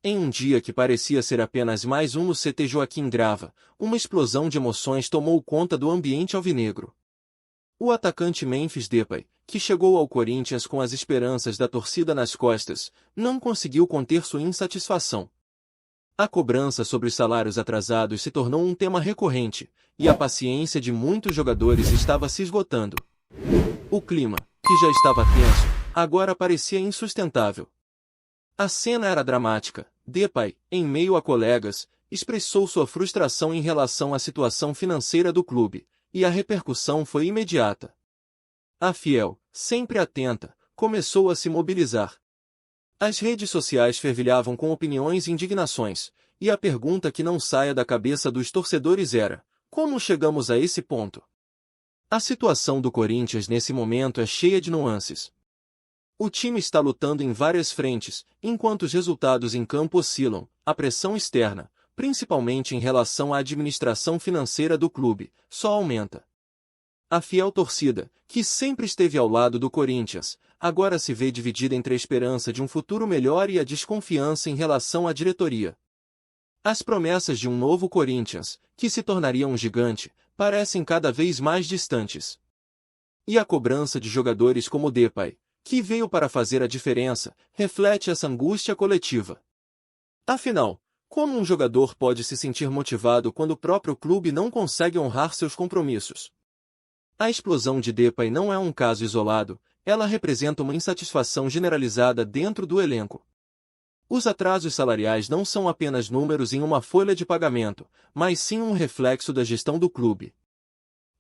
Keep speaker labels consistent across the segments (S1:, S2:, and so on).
S1: Em um dia que parecia ser apenas mais um no CT Joaquim Grava, uma explosão de emoções tomou conta do ambiente alvinegro. O atacante Memphis Depay, que chegou ao Corinthians com as esperanças da torcida nas costas, não conseguiu conter sua insatisfação. A cobrança sobre os salários atrasados se tornou um tema recorrente, e a paciência de muitos jogadores estava se esgotando. O clima, que já estava tenso, agora parecia insustentável. A cena era dramática. Depay, em meio a colegas, expressou sua frustração em relação à situação financeira do clube, e a repercussão foi imediata. A Fiel, sempre atenta, começou a se mobilizar. As redes sociais fervilhavam com opiniões e indignações, e a pergunta que não saía da cabeça dos torcedores era: como chegamos a esse ponto? A situação do Corinthians nesse momento é cheia de nuances. O time está lutando em várias frentes, enquanto os resultados em campo oscilam. A pressão externa, principalmente em relação à administração financeira do clube, só aumenta. A fiel torcida, que sempre esteve ao lado do Corinthians, agora se vê dividida entre a esperança de um futuro melhor e a desconfiança em relação à diretoria. As promessas de um novo Corinthians, que se tornaria um gigante, parecem cada vez mais distantes. E a cobrança de jogadores como Depay, que veio para fazer a diferença, reflete essa angústia coletiva. Afinal, como um jogador pode se sentir motivado quando o próprio clube não consegue honrar seus compromissos? A explosão de Depay não é um caso isolado, ela representa uma insatisfação generalizada dentro do elenco. Os atrasos salariais não são apenas números em uma folha de pagamento, mas sim um reflexo da gestão do clube.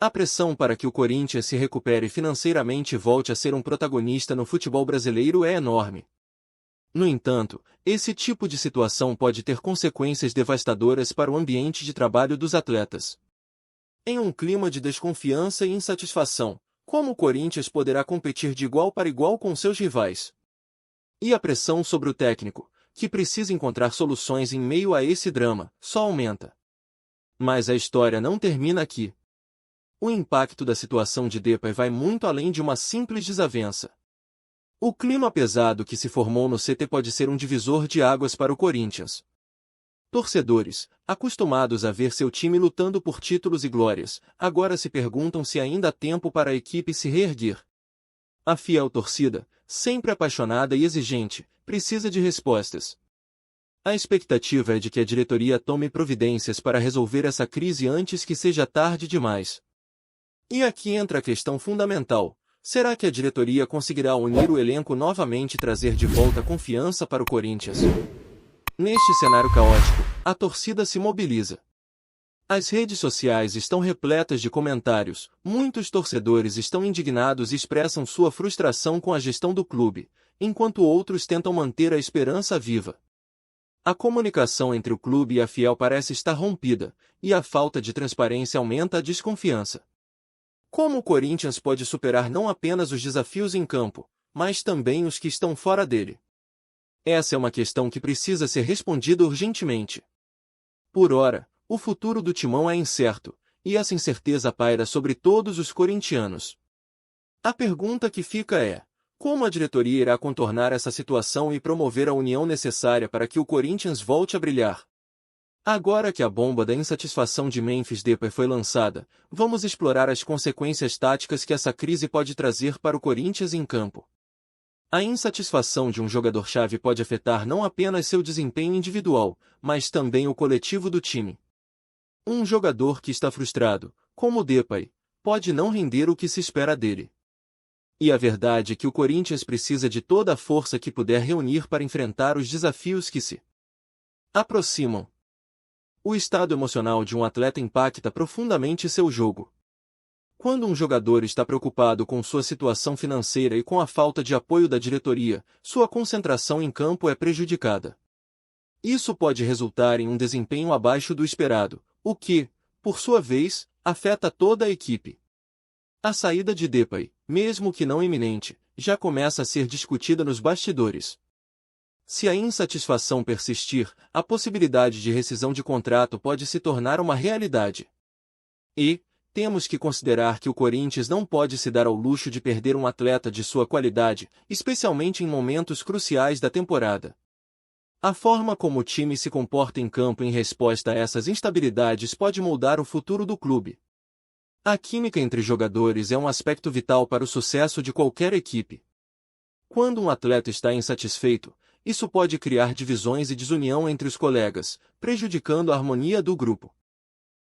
S1: A pressão para que o Corinthians se recupere financeiramente e volte a ser um protagonista no futebol brasileiro é enorme. No entanto, esse tipo de situação pode ter consequências devastadoras para o ambiente de trabalho dos atletas. Em um clima de desconfiança e insatisfação, como o Corinthians poderá competir de igual para igual com seus rivais? E a pressão sobre o técnico, que precisa encontrar soluções em meio a esse drama, só aumenta. Mas a história não termina aqui. O impacto da situação de Depay vai muito além de uma simples desavença. O clima pesado que se formou no CT pode ser um divisor de águas para o Corinthians. Torcedores, acostumados a ver seu time lutando por títulos e glórias, agora se perguntam se ainda há tempo para a equipe se reerguer. A fiel torcida, sempre apaixonada e exigente, precisa de respostas. A expectativa é de que a diretoria tome providências para resolver essa crise antes que seja tarde demais. E aqui entra a questão fundamental: será que a diretoria conseguirá unir o elenco novamente e trazer de volta a confiança para o Corinthians? Neste cenário caótico, a torcida se mobiliza. As redes sociais estão repletas de comentários, muitos torcedores estão indignados e expressam sua frustração com a gestão do clube, enquanto outros tentam manter a esperança viva. A comunicação entre o clube e a Fiel parece estar rompida, e a falta de transparência aumenta a desconfiança. Como o Corinthians pode superar não apenas os desafios em campo, mas também os que estão fora dele? Essa é uma questão que precisa ser respondida urgentemente. Por ora, o futuro do Timão é incerto, e essa incerteza paira sobre todos os corintianos. A pergunta que fica é: como a diretoria irá contornar essa situação e promover a união necessária para que o Corinthians volte a brilhar? Agora que a bomba da insatisfação de Memphis Depay foi lançada, vamos explorar as consequências táticas que essa crise pode trazer para o Corinthians em campo. A insatisfação de um jogador-chave pode afetar não apenas seu desempenho individual, mas também o coletivo do time. Um jogador que está frustrado, como o Depay, pode não render o que se espera dele. E a verdade é que o Corinthians precisa de toda a força que puder reunir para enfrentar os desafios que se aproximam. O estado emocional de um atleta impacta profundamente seu jogo. Quando um jogador está preocupado com sua situação financeira e com a falta de apoio da diretoria, sua concentração em campo é prejudicada. Isso pode resultar em um desempenho abaixo do esperado, o que, por sua vez, afeta toda a equipe. A saída de Depay, mesmo que não iminente, já começa a ser discutida nos bastidores. Se a insatisfação persistir, a possibilidade de rescisão de contrato pode se tornar uma realidade. E temos que considerar que o Corinthians não pode se dar ao luxo de perder um atleta de sua qualidade, especialmente em momentos cruciais da temporada. A forma como o time se comporta em campo em resposta a essas instabilidades pode moldar o futuro do clube. A química entre jogadores é um aspecto vital para o sucesso de qualquer equipe. Quando um atleta está insatisfeito, isso pode criar divisões e desunião entre os colegas, prejudicando a harmonia do grupo.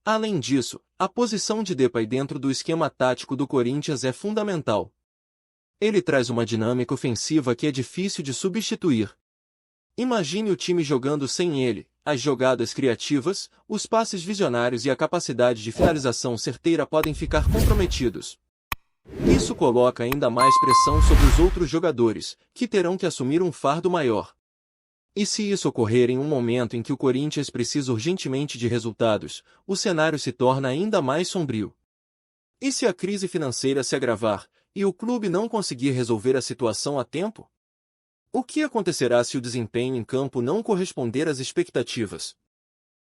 S1: Além disso, a posição de Depay dentro do esquema tático do Corinthians é fundamental. Ele traz uma dinâmica ofensiva que é difícil de substituir. Imagine o time jogando sem ele, as jogadas criativas, os passes visionários e a capacidade de finalização certeira podem ficar comprometidos. Isso coloca ainda mais pressão sobre os outros jogadores, que terão que assumir um fardo maior. E se isso ocorrer em um momento em que o Corinthians precisa urgentemente de resultados, o cenário se torna ainda mais sombrio. E se a crise financeira se agravar, e o clube não conseguir resolver a situação a tempo? O que acontecerá se o desempenho em campo não corresponder às expectativas?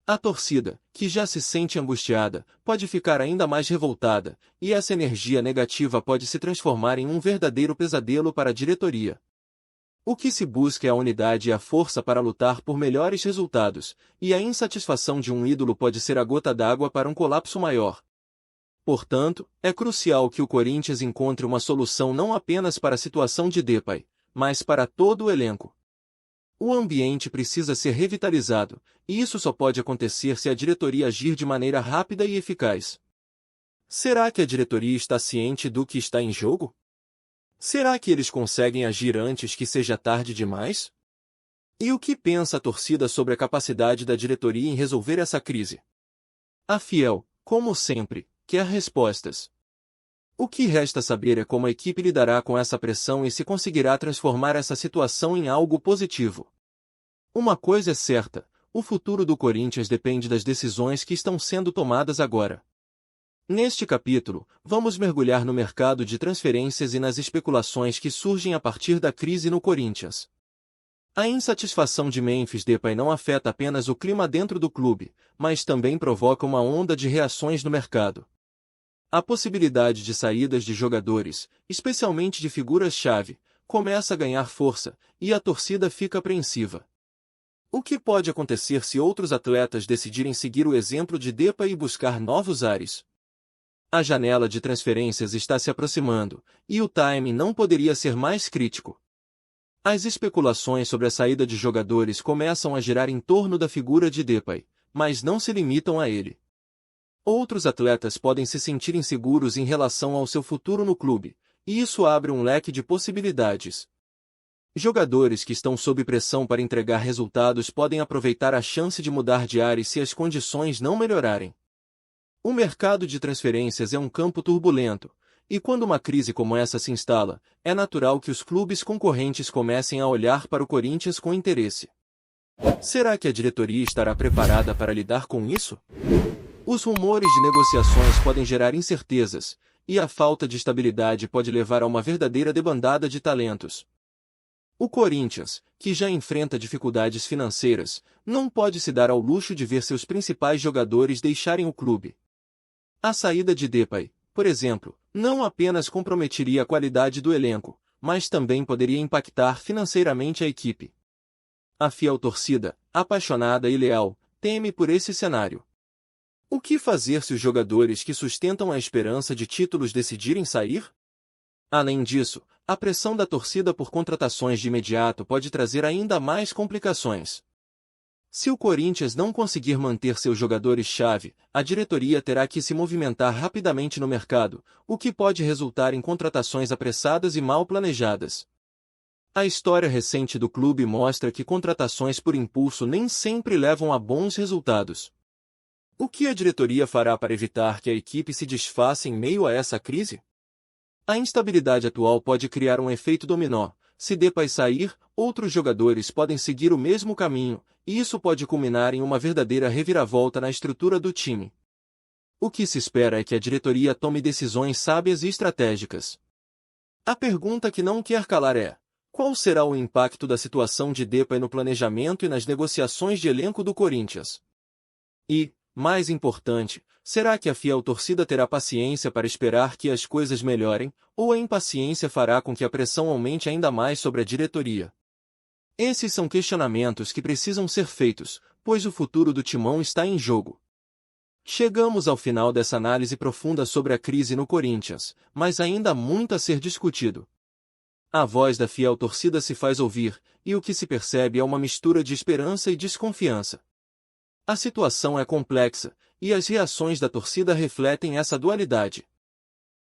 S1: A torcida, que já se sente angustiada, pode ficar ainda mais revoltada, e essa energia negativa pode se transformar em um verdadeiro pesadelo para a diretoria. O que se busca é a unidade e a força para lutar por melhores resultados, e a insatisfação de um ídolo pode ser a gota d'água para um colapso maior. Portanto, é crucial que o Corinthians encontre uma solução não apenas para a situação de Depay, mas para todo o elenco. O ambiente precisa ser revitalizado, e isso só pode acontecer se a diretoria agir de maneira rápida e eficaz. Será que a diretoria está ciente do que está em jogo? Será que eles conseguem agir antes que seja tarde demais? E o que pensa a torcida sobre a capacidade da diretoria em resolver essa crise? A Fiel, como sempre, quer respostas. O que resta saber é como a equipe lidará com essa pressão e se conseguirá transformar essa situação em algo positivo. Uma coisa é certa, o futuro do Corinthians depende das decisões que estão sendo tomadas agora. Neste capítulo, vamos mergulhar no mercado de transferências e nas especulações que surgem a partir da crise no Corinthians. A insatisfação de Memphis Depay não afeta apenas o clima dentro do clube, mas também provoca uma onda de reações no mercado. A possibilidade de saídas de jogadores, especialmente de figuras-chave, começa a ganhar força, e a torcida fica apreensiva. O que pode acontecer se outros atletas decidirem seguir o exemplo de Depay e buscar novos ares? A janela de transferências está se aproximando, e o timing não poderia ser mais crítico. As especulações sobre a saída de jogadores começam a girar em torno da figura de Depay, mas não se limitam a ele. Outros atletas podem se sentir inseguros em relação ao seu futuro no clube, e isso abre um leque de possibilidades. Jogadores que estão sob pressão para entregar resultados podem aproveitar a chance de mudar de ares se as condições não melhorarem. O mercado de transferências é um campo turbulento, e quando uma crise como essa se instala, é natural que os clubes concorrentes comecem a olhar para o Corinthians com interesse. Será que a diretoria estará preparada para lidar com isso? Os rumores de negociações podem gerar incertezas, e a falta de estabilidade pode levar a uma verdadeira debandada de talentos. O Corinthians, que já enfrenta dificuldades financeiras, não pode se dar ao luxo de ver seus principais jogadores deixarem o clube. A saída de Depay, por exemplo, não apenas comprometeria a qualidade do elenco, mas também poderia impactar financeiramente a equipe. A fiel torcida, apaixonada e leal, teme por esse cenário. O que fazer se os jogadores que sustentam a esperança de títulos decidirem sair? Além disso, a pressão da torcida por contratações de imediato pode trazer ainda mais complicações. Se o Corinthians não conseguir manter seus jogadores-chave, a diretoria terá que se movimentar rapidamente no mercado, o que pode resultar em contratações apressadas e mal planejadas. A história recente do clube mostra que contratações por impulso nem sempre levam a bons resultados. O que a diretoria fará para evitar que a equipe se desfaça em meio a essa crise? A instabilidade atual pode criar um efeito dominó. Se Depay sair, outros jogadores podem seguir o mesmo caminho, e isso pode culminar em uma verdadeira reviravolta na estrutura do time. O que se espera é que a diretoria tome decisões sábias e estratégicas. A pergunta que não quer calar é: qual será o impacto da situação de Depay no planejamento e nas negociações de elenco do Corinthians? E, mais importante, será que a fiel torcida terá paciência para esperar que as coisas melhorem, ou a impaciência fará com que a pressão aumente ainda mais sobre a diretoria? Esses são questionamentos que precisam ser feitos, pois o futuro do Timão está em jogo. Chegamos ao final dessa análise profunda sobre a crise no Corinthians, mas ainda há muito a ser discutido. A voz da fiel torcida se faz ouvir, e o que se percebe é uma mistura de esperança e desconfiança. A situação é complexa, e as reações da torcida refletem essa dualidade.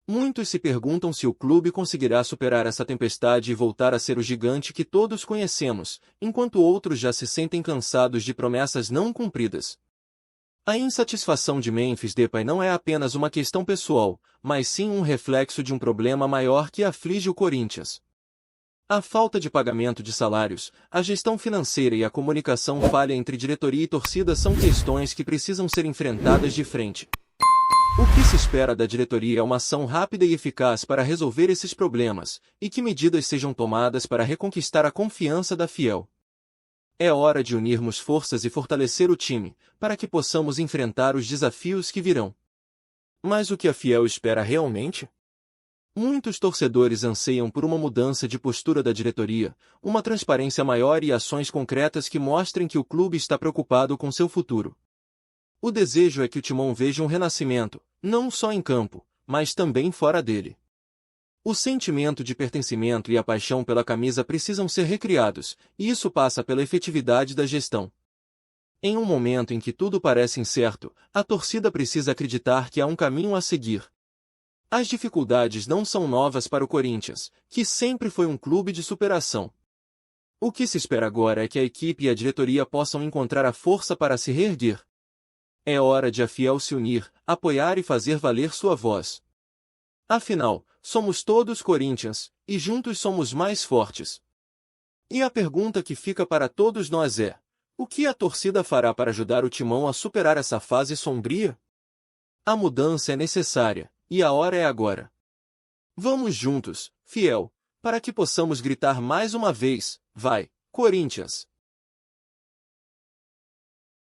S1: Muitos se perguntam se o clube conseguirá superar essa tempestade e voltar a ser o gigante que todos conhecemos, enquanto outros já se sentem cansados de promessas não cumpridas. A insatisfação de Memphis Depay não é apenas uma questão pessoal, mas sim um reflexo de um problema maior que aflige o Corinthians. A falta de pagamento de salários, a gestão financeira e a comunicação falha entre diretoria e torcida são questões que precisam ser enfrentadas de frente. O que se espera da diretoria é uma ação rápida e eficaz para resolver esses problemas, e que medidas sejam tomadas para reconquistar a confiança da fiel. É hora de unirmos forças e fortalecer o time, para que possamos enfrentar os desafios que virão. Mas o que a fiel espera realmente? Muitos torcedores anseiam por uma mudança de postura da diretoria, uma transparência maior e ações concretas que mostrem que o clube está preocupado com seu futuro. O desejo é que o Timão veja um renascimento, não só em campo, mas também fora dele. O sentimento de pertencimento e a paixão pela camisa precisam ser recriados, e isso passa pela efetividade da gestão. Em um momento em que tudo parece incerto, a torcida precisa acreditar que há um caminho a seguir. As dificuldades não são novas para o Corinthians, que sempre foi um clube de superação. O que se espera agora é que a equipe e a diretoria possam encontrar a força para se reerguer. É hora de a fiel se unir, apoiar e fazer valer sua voz. Afinal, somos todos Corinthians, e juntos somos mais fortes. E a pergunta que fica para todos nós é: o que a torcida fará para ajudar o Timão a superar essa fase sombria? A mudança é necessária, e a hora é agora. Vamos juntos, fiel, para que possamos gritar mais uma vez: vai, Corinthians!